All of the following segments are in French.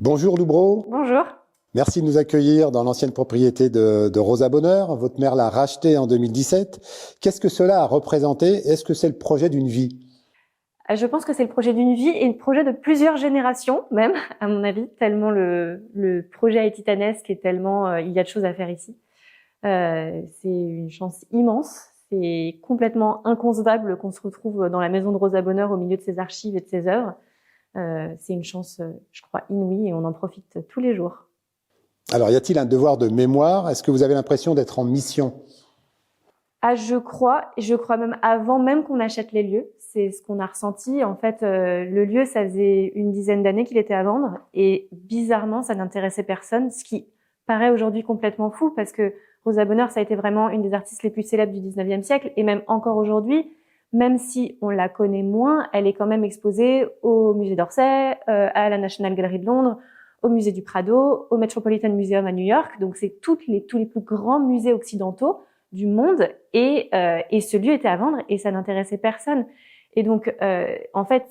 Bonjour Loubreau, Bonjour. merci de nous accueillir dans l'ancienne propriété de Rosa Bonheur. Votre mère l'a rachetée en 2017. Qu'est-ce que cela a représenté? Est-ce que c'est le projet d'une vie? Je pense que c'est le projet d'une vie et le projet de plusieurs générations même, à mon avis, tellement le projet est titanesque et tellement il y a de choses à faire ici. C'est une chance immense. C'est complètement inconcevable qu'on se retrouve dans la maison de Rosa Bonheur au milieu de ses archives et de ses œuvres. C'est une chance, je crois, inouïe et on en profite tous les jours. Alors, y a-t-il un devoir de mémoire? Est-ce que vous avez l'impression d'être en mission? Ah, je crois même avant même qu'on achète les lieux, c'est ce qu'on a ressenti. En fait, le lieu, ça faisait une dizaine d'années qu'il était à vendre et bizarrement, ça n'intéressait personne, ce qui paraît aujourd'hui complètement fou parce que Rosa Bonheur, ça a été vraiment une des artistes les plus célèbres du 19e siècle et même encore aujourd'hui, même si on la connaît moins, elle est quand même exposée au musée d'Orsay, à la National Gallery de Londres, au musée du Prado, au Metropolitan Museum à New York. Donc c'est tous les plus grands musées occidentaux du monde et ce lieu était à vendre et ça n'intéressait personne. Et donc, en fait,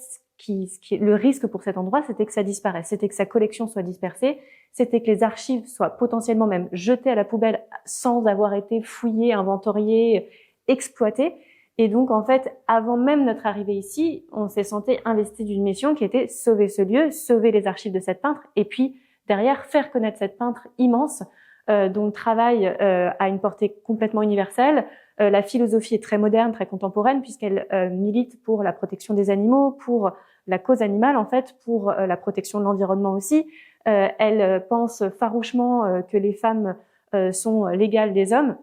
le risque pour cet endroit, c'était que ça disparaisse, c'était que sa collection soit dispersée, c'était que les archives soient potentiellement même jetées à la poubelle sans avoir été fouillées, inventoriées, exploitées. Et donc, en fait, avant même notre arrivée ici, on s'est senti investi d'une mission qui était sauver ce lieu, sauver les archives de cette peintre et puis derrière faire connaître cette peintre immense dont le travail a une portée complètement universelle. La philosophie est très moderne, très contemporaine, puisqu'elle milite pour la protection des animaux, pour la cause animale en fait, pour la protection de l'environnement aussi. Elle pense farouchement que les femmes sont l'égale des hommes.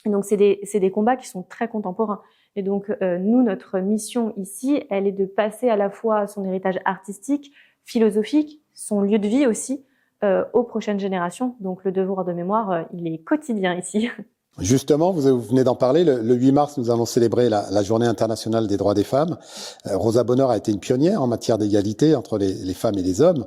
Et donc c'est des combats qui sont très contemporains. Et donc nous, notre mission ici, elle est de passer à la fois son héritage artistique, philosophique, son lieu de vie aussi, aux prochaines générations. Donc le devoir de mémoire, il est quotidien ici. Justement, vous venez d'en parler, le 8 mars, nous allons célébrer la Journée internationale des droits des femmes. Rosa Bonheur a été une pionnière en matière d'égalité entre les femmes et les hommes.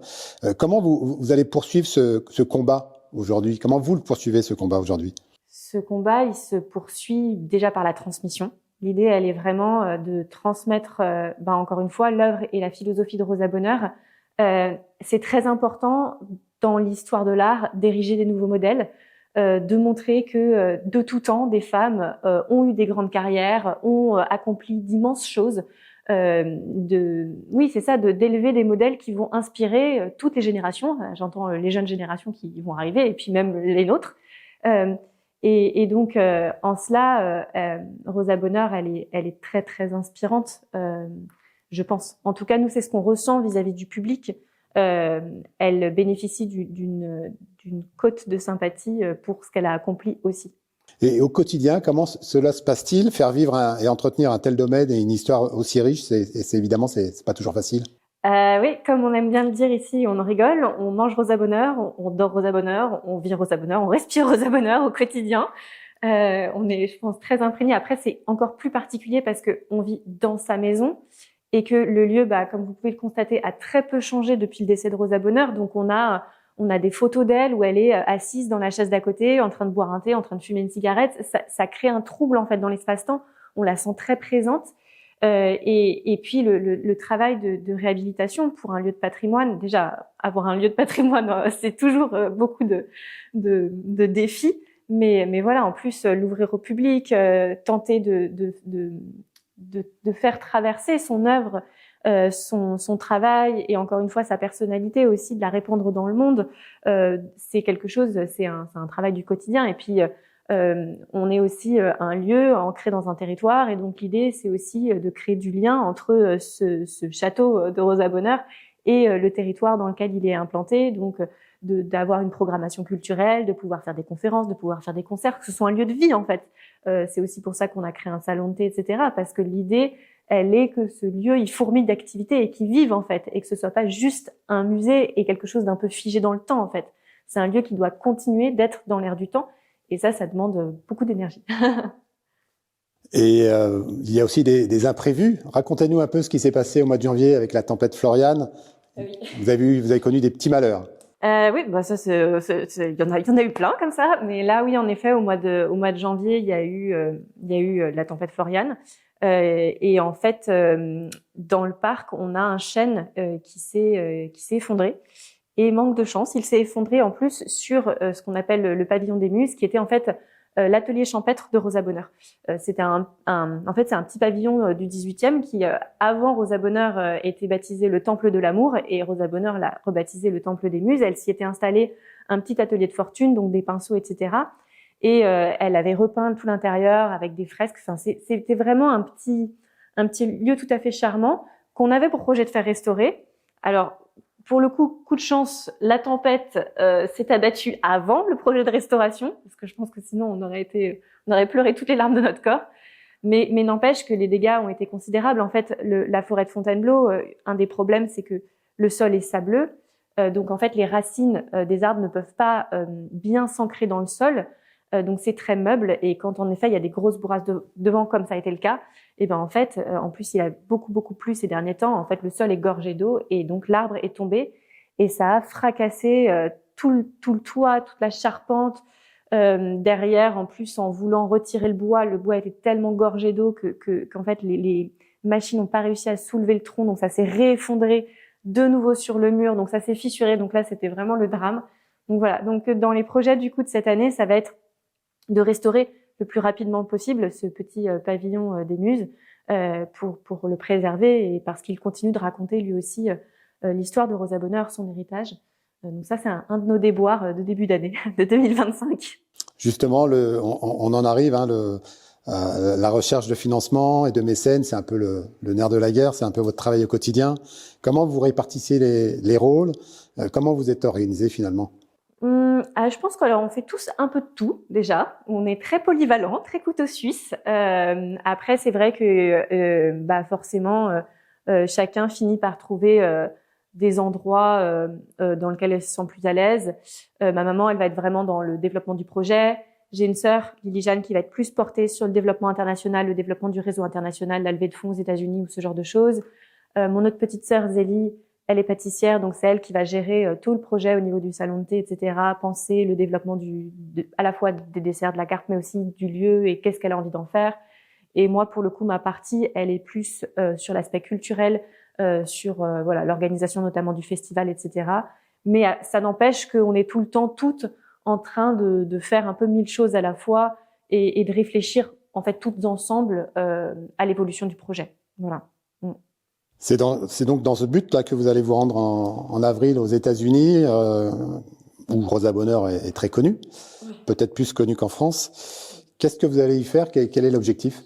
Comment vous allez poursuivre ce combat aujourd'hui? Comment vous le poursuivez, ce combat aujourd'hui? Ce combat, il se poursuit déjà par la transmission. L'idée, elle est vraiment de transmettre, encore une fois, l'œuvre et la philosophie de Rosa Bonheur. C'est très important dans l'histoire de l'art d'ériger des nouveaux modèles, de montrer que de tout temps, des femmes ont eu des grandes carrières, ont accompli d'immenses choses. Oui, c'est ça, d'élever des modèles qui vont inspirer toutes les générations. J'entends les jeunes générations qui vont arriver et puis même les nôtres. Et donc, en cela, Rosa Bonheur, elle est très, très inspirante, je pense. En tout cas, nous, c'est ce qu'on ressent vis-à-vis du public. Elle bénéficie d'une cote de sympathie pour ce qu'elle a accompli aussi. Et au quotidien, comment cela se passe-t-il? Faire vivre et entretenir un tel domaine et une histoire aussi riche, évidemment, c'est pas toujours facile. Oui, comme on aime bien le dire ici, on en rigole, on mange Rosa Bonheur, on dort Rosa Bonheur, on vit Rosa Bonheur, on respire Rosa Bonheur au quotidien. On est, je pense, très imprégné. Après, c'est encore plus particulier parce que on vit dans sa maison et que le lieu, comme vous pouvez le constater, a très peu changé depuis le décès de Rosa Bonheur. Donc, on a des photos d'elle où elle est assise dans la chaise d'à côté, en train de boire un thé, en train de fumer une cigarette. Ça crée un trouble en fait dans l'espace-temps. On la sent très présente. Et puis le travail de réhabilitation pour un lieu de patrimoine. Déjà, avoir un lieu de patrimoine, c'est toujours beaucoup de défis. Mais voilà, en plus, l'ouvrir au public, tenter de faire traverser son œuvre, son travail et encore une fois sa personnalité aussi, de la répandre dans le monde, c'est quelque chose, c'est un travail du quotidien. Et puis on est aussi un lieu ancré dans un territoire et donc l'idée c'est aussi de créer du lien entre ce château de Rosa Bonheur et le territoire dans lequel il est implanté, donc d'avoir une programmation culturelle, de pouvoir faire des conférences, de pouvoir faire des concerts, que ce soit un lieu de vie en fait. C'est aussi pour ça qu'on a créé un salon de thé, etc. Parce que l'idée, elle est que ce lieu, il fourmille d'activités et qu'il vive en fait, et que ce soit pas juste un musée et quelque chose d'un peu figé dans le temps en fait. C'est un lieu qui doit continuer d'être dans l'air du temps, et ça demande beaucoup d'énergie. Et il y a aussi des imprévus. Racontez-nous un peu ce qui s'est passé au mois de janvier avec la tempête Florian. Oui. Vous avez connu des petits malheurs. Oui, ça, il y en a eu plein comme ça. Mais là, oui, en effet, au mois de janvier, il y a eu la tempête Florian. Et en fait, dans le parc, on a un chêne qui s'est effondré. Et manque de chance, il s'est effondré en plus sur ce qu'on appelle le pavillon des Muses, qui était en fait l'atelier champêtre de Rosa Bonheur. C'était en fait, c'est un petit pavillon du 18e qui, avant Rosa Bonheur, était baptisé le Temple de l'amour, et Rosa Bonheur l'a rebaptisé le Temple des Muses. Elle s'y était installée un petit atelier de fortune, donc des pinceaux, etc. Et elle avait repeint tout l'intérieur avec des fresques. Enfin, c'était vraiment un petit lieu tout à fait charmant qu'on avait pour projet de faire restaurer. Alors, pour le coup de chance, la tempête s'est abattue avant le projet de restauration, parce que je pense que sinon on aurait pleuré toutes les larmes de notre corps. Mais n'empêche que les dégâts ont été considérables. En fait, la forêt de Fontainebleau, un des problèmes, c'est que le sol est sableux, donc en fait les racines des arbres ne peuvent pas bien s'ancrer dans le sol, donc c'est très meuble. Et quand en effet il y a des grosses bourrasques de vent, comme ça a été le cas, et ben en fait, en plus il a beaucoup plu ces derniers temps. En fait, le sol est gorgé d'eau et donc l'arbre est tombé et ça a fracassé tout le toit, toute la charpente. Derrière, en plus, en voulant retirer le bois était tellement gorgé d'eau qu'en fait les machines n'ont pas réussi à soulever le tronc, donc ça s'est réeffondré de nouveau sur le mur, donc ça s'est fissuré. Donc là, c'était vraiment le drame. Donc voilà. Donc dans les projets du coup de cette année, ça va être de restaurer le plus rapidement possible ce petit pavillon des Muses pour le préserver, et parce qu'il continue de raconter lui aussi l'histoire de Rosa Bonheur, son héritage. Donc ça, c'est un de nos déboires de début d'année, de 2025. Justement, on en arrive, hein, la recherche de financement et de mécènes, c'est un peu le nerf de la guerre, c'est un peu votre travail au quotidien. Comment vous répartissez les rôles? Comment vous êtes organisé finalement? Je pense qu'on fait tous un peu de tout déjà. On est très polyvalent, très couteau suisse. Après, c'est vrai que forcément, chacun finit par trouver des endroits dans lesquels elle se sent plus à l'aise. Ma maman, elle va être vraiment dans le développement du projet. J'ai une sœur, Lily Jeanne, qui va être plus portée sur le développement international, le développement du réseau international, la levée de fonds aux États-Unis ou ce genre de choses. Mon autre petite sœur, Zélie, elle est pâtissière, donc c'est elle qui va gérer tout le projet au niveau du salon de thé, etc. Penser le développement à la fois des desserts, de la carte, mais aussi du lieu et qu'est-ce qu'elle a envie d'en faire. Et moi, pour le coup, ma partie, elle est plus sur l'aspect culturel, sur l'organisation notamment du festival, etc. Mais ça n'empêche qu'on est tout le temps toutes en train de faire un peu mille choses à la fois et de réfléchir en fait toutes ensemble à l'évolution du projet. Voilà. C'est donc dans ce but-là que vous allez vous rendre en avril aux États-Unis, où Rosa Bonheur est très connue, peut-être plus connue qu'en France. Qu'est-ce que vous allez y faire? Quel est l'objectif?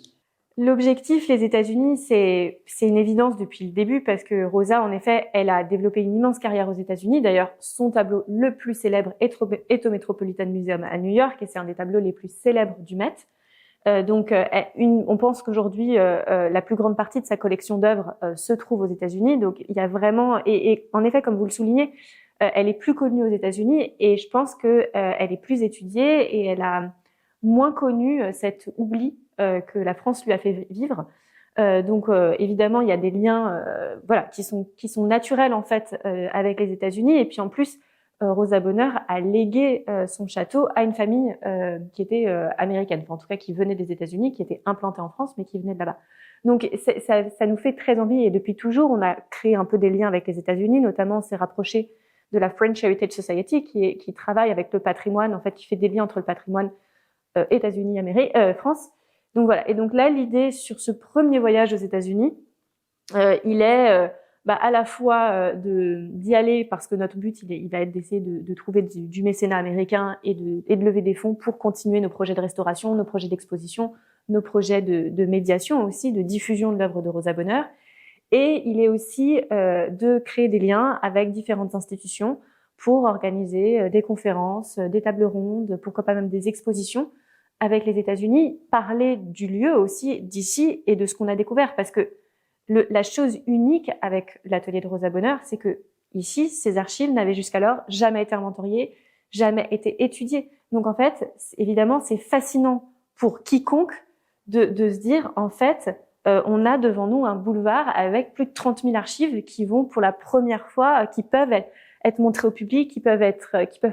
L'objectif, les États-Unis, c'est une évidence depuis le début, parce que Rosa, en effet, elle a développé une immense carrière aux États-Unis. D'ailleurs, son tableau le plus célèbre est au Metropolitan Museum à New York, et c'est un des tableaux les plus célèbres du Met. On pense qu'aujourd'hui, la plus grande partie de sa collection d'œuvres se trouve aux États-Unis. Donc, il y a vraiment, et en effet, comme vous le soulignez, elle est plus connue aux États-Unis, et je pense que elle est plus étudiée, et elle a moins connu cet oubli que la France lui a fait vivre. Donc, évidemment, il y a des liens, qui sont naturels en fait avec les États-Unis. Et puis en plus, Rosa Bonheur a légué son château à une famille qui était américaine, enfin, en tout cas qui venait des États-Unis, qui était implantée en France, mais qui venait de là-bas. Donc ça nous fait très envie, et depuis toujours, on a créé un peu des liens avec les États-Unis. Notamment, on s'est rapproché de la French Heritage Society, qui travaille avec le patrimoine, en fait, qui fait des liens entre le patrimoine États-Unis, France. Donc voilà. Et donc là, l'idée sur ce premier voyage aux États-Unis, il est à la fois d'y aller, parce que notre but il va être d'essayer de trouver du mécénat américain et de lever des fonds pour continuer nos projets de restauration, nos projets d'exposition, nos projets de médiation aussi, de diffusion de l'œuvre de Rosa Bonheur. Et il est aussi de créer des liens avec différentes institutions pour organiser des conférences, des tables rondes, pourquoi pas même des expositions avec les États-Unis, parler du lieu aussi d'ici et de ce qu'on a découvert, parce que la chose unique avec l'atelier de Rosa Bonheur, c'est que ici, ces archives n'avaient jusqu'alors jamais été inventoriées, jamais été étudiées. Donc en fait, évidemment, c'est fascinant pour quiconque de se dire, en fait, on a devant nous un boulevard avec plus de 30 000 archives qui vont pour la première fois, qui peuvent être montrées au public, qui peuvent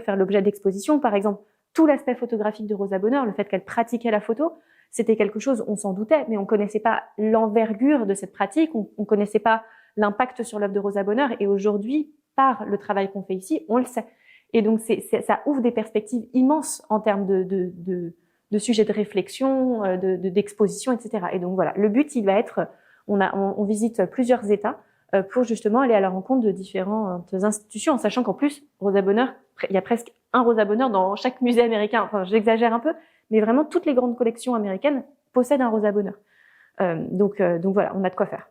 faire l'objet d'expositions. Par exemple, tout l'aspect photographique de Rosa Bonheur, le fait qu'elle pratiquait la photo, c'était quelque chose, on s'en doutait, mais on connaissait pas l'envergure de cette pratique, on connaissait pas l'impact sur l'œuvre de Rosa Bonheur. Et aujourd'hui, par le travail qu'on fait ici, on le sait. Et donc ça ouvre des perspectives immenses en termes de sujets de réflexion, d'exposition, etc. Et donc voilà, le but il va être, on visite plusieurs États pour justement aller à la rencontre de différentes institutions, en sachant qu'en plus Rosa Bonheur, il y a presque un Rosa Bonheur dans chaque musée américain. Enfin, j'exagère un peu, mais vraiment toutes les grandes collections américaines possèdent un Rosa Bonheur. Donc voilà, on a de quoi faire.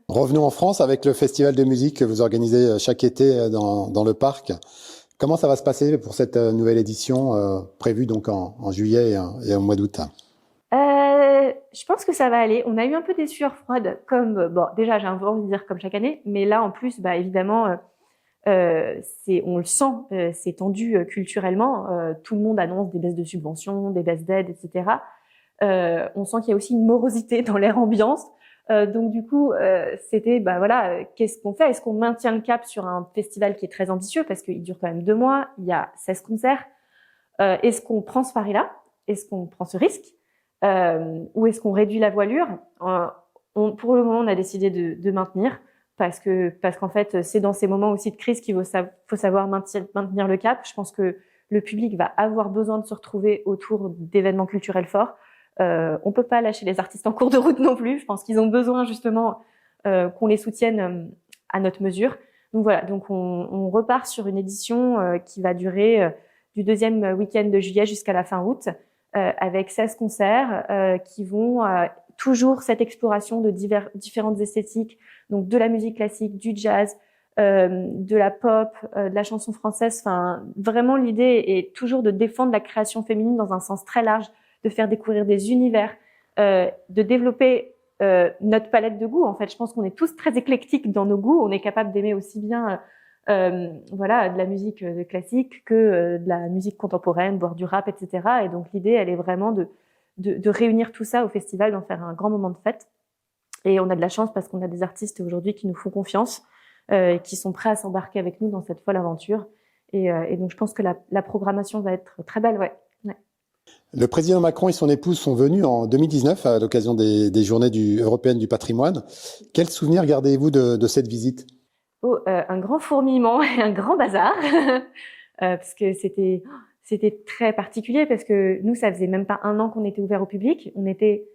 Revenons en France avec le festival de musique que vous organisez chaque été dans le parc. Comment ça va se passer pour cette nouvelle édition prévue donc en juillet et au mois d'août? Je pense que ça va aller. On a eu un peu des sueurs froides, comme bon, déjà j'ai envie de dire comme chaque année, mais là en plus, bah évidemment, on le sent, c'est tendu culturellement. Tout le monde annonce des baisses de subventions, des baisses d'aides, etc. On sent qu'il y a aussi une morosité dans l'air ambiance. Donc du coup, c'était bah voilà, qu'est-ce qu'on fait? Est-ce qu'on maintient le cap sur un festival qui est très ambitieux parce qu'il dure quand même 2 mois, il y a 16 concerts. Est-ce qu'on prend ce pari-là? Est-ce qu'on prend ce risque? Ou est-ce qu'on réduit la voilure? Pour le moment, on a décidé de maintenir parce qu'en fait, c'est dans ces moments aussi de crise qu'il faut savoir maintenir le cap. Je pense que le public va avoir besoin de se retrouver autour d'événements culturels forts. On peut pas lâcher les artistes en cours de route non plus. Je pense qu'ils ont besoin justement qu'on les soutienne à notre mesure. Donc voilà, donc on repart sur une édition qui va durer du 2e week-end de juillet jusqu'à la fin août, avec 16 concerts qui vont toujours cette exploration de différentes esthétiques, donc de la musique classique, du jazz, de la pop, de la chanson française. Enfin, vraiment l'idée est toujours de défendre la création féminine dans un sens très large, de faire découvrir des univers, de développer notre palette de goûts. En fait, je pense qu'on est tous très éclectiques dans nos goûts. On est capable d'aimer aussi bien voilà, de la musique classique que de la musique contemporaine, voire du rap, etc. Et donc l'idée, elle est vraiment de réunir tout ça au festival, d'en faire un grand moment de fête. Et on a de la chance parce qu'on a des artistes aujourd'hui qui nous font confiance, qui sont prêts à s'embarquer avec nous dans cette folle aventure. Et donc je pense que la programmation va être très belle, ouais. Le président Macron et son épouse sont venus en 2019 à l'occasion des journées européennes du patrimoine. Quel souvenir gardez-vous de cette visite? Un grand fourmillement et un grand bazar, parce que c'était très particulier, parce que nous, ça faisait même pas 1 an qu'on était ouvert au public. On était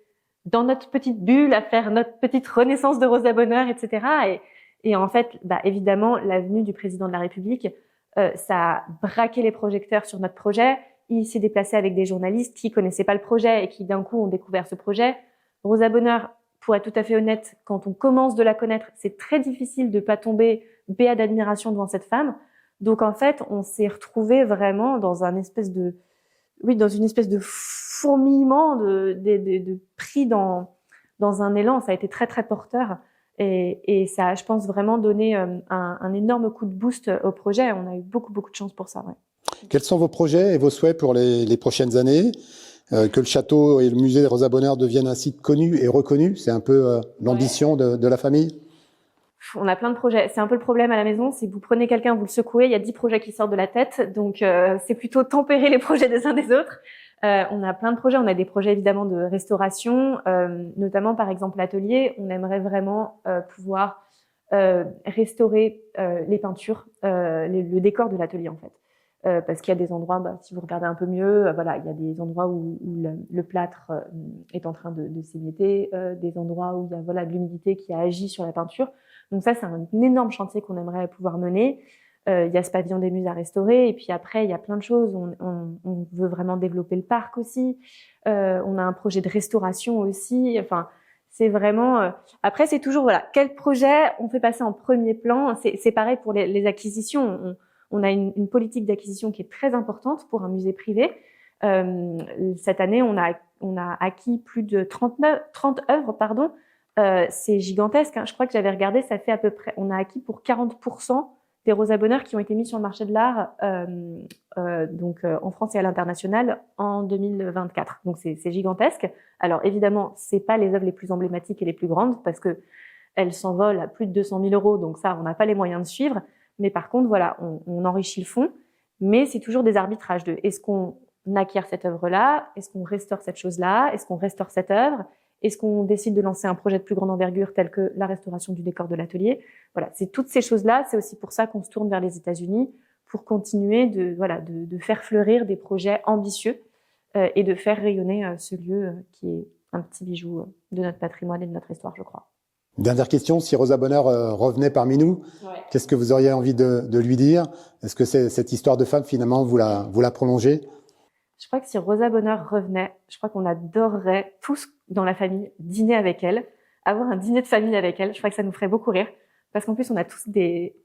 dans notre petite bulle à faire notre petite renaissance de Rosa Bonheur, etc. Et en fait, bah, évidemment, la venue du président de la République, ça a braqué les projecteurs sur notre projet. Il s'est déplacé avec des journalistes qui connaissaient pas le projet et qui d'un coup ont découvert ce projet. Rosa Bonheur, pour être tout à fait honnête, quand on commence de la connaître, c'est très difficile de pas tomber béat d'admiration devant cette femme. Donc en fait, on s'est retrouvés vraiment dans une espèce de fourmillement de pris dans un élan. Ça a été très très porteur et ça a, je pense, vraiment donné un énorme coup de boost au projet. On a eu beaucoup de chance pour ça. Ouais. Quels sont vos projets et vos souhaits pour les prochaines années? Que le château et le musée Rosa Bonheur deviennent un site connu et reconnu, c'est un peu l'ambition de la famille? On a plein de projets. C'est un peu le problème à la maison, c'est que vous prenez quelqu'un, vous le secouez, il y a 10 projets qui sortent de la tête, donc c'est plutôt tempérer les projets des uns des autres. On a plein de projets, on a des projets évidemment de restauration, notamment par exemple l'atelier. On aimerait vraiment pouvoir restaurer les peintures, le décor de l'atelier en fait. Parce qu'il y a des endroits, bah, si vous regardez un peu mieux, voilà, il y a des endroits où le plâtre est en train de s'émietter, des endroits où il y a voilà de l'humidité qui a agi sur la peinture. Donc ça, c'est un énorme chantier qu'on aimerait pouvoir mener. Il y a ce pavillon des muses à restaurer, et puis après, il y a plein de choses. On veut vraiment développer le parc aussi. On a un projet de restauration aussi. Enfin, c'est vraiment. Après, c'est toujours voilà, quel projet on fait passer en premier plan. C'est pareil pour les acquisitions. On a une politique d'acquisition qui est très importante pour un musée privé. Cette année, on a acquis plus de 30 œuvres, pardon. C'est gigantesque, hein. Je crois que j'avais regardé, ça fait à peu près, on a acquis pour 40% des Rosa Bonheur qui ont été mis sur le marché de l'art, donc en France et à l'international en 2024. Donc c'est gigantesque. Alors évidemment, c'est pas les œuvres les plus emblématiques et les plus grandes parce que elles s'envolent à plus de 200 000 €. Donc ça, on n'a pas les moyens de suivre. Mais par contre, voilà, on enrichit le fond. Mais c'est toujours des arbitrages de est-ce qu'on acquiert cette œuvre-là, est-ce qu'on restaure cette chose-là, est-ce qu'on restaure cette œuvre. Est-ce qu'on décide de lancer un projet de plus grande envergure tel que la restauration du décor de l'atelier? Voilà, c'est toutes ces choses-là. C'est aussi pour ça qu'on se tourne vers les États-Unis pour continuer de faire fleurir des projets ambitieux et de faire rayonner ce lieu qui est un petit bijou de notre patrimoine et de notre histoire, je crois. Dernière question, si Rosa Bonheur revenait parmi nous, qu'est-ce que vous auriez envie de lui dire? Est-ce que cette histoire de femme, finalement, vous la prolongez? Je crois que si Rosa Bonheur revenait, je crois qu'on adorerait tous dans la famille dîner avec elle, avoir un dîner de famille avec elle. Je crois que ça nous ferait beaucoup rire parce qu'en plus on a tous des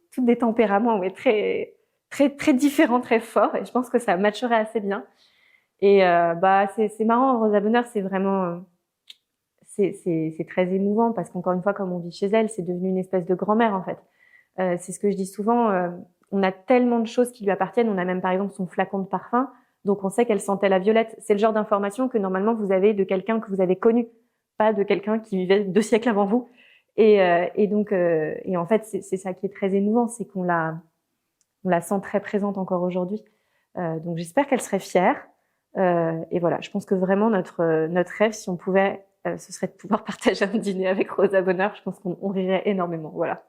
tempéraments très différents, très forts, et je pense que ça matcherait assez bien. Et c'est marrant, Rosa Bonheur, c'est vraiment c'est très émouvant parce qu'encore une fois, comme on vit chez elle, c'est devenu une espèce de grand-mère en fait. C'est ce que je dis souvent. On a tellement de choses qui lui appartiennent. On a même par exemple son flacon de parfum. Donc, on sait qu'elle sentait la violette. C'est le genre d'information que normalement vous avez de quelqu'un que vous avez connu, pas de quelqu'un qui vivait 2 siècles avant vous. Et en fait, c'est ça qui est très émouvant, c'est qu'on la sent très présente encore aujourd'hui. Donc, j'espère qu'elle serait fière. Et voilà, je pense que vraiment notre rêve, si on pouvait, ce serait de pouvoir partager un dîner avec Rosa Bonheur. Je pense qu'on rirait énormément. Voilà.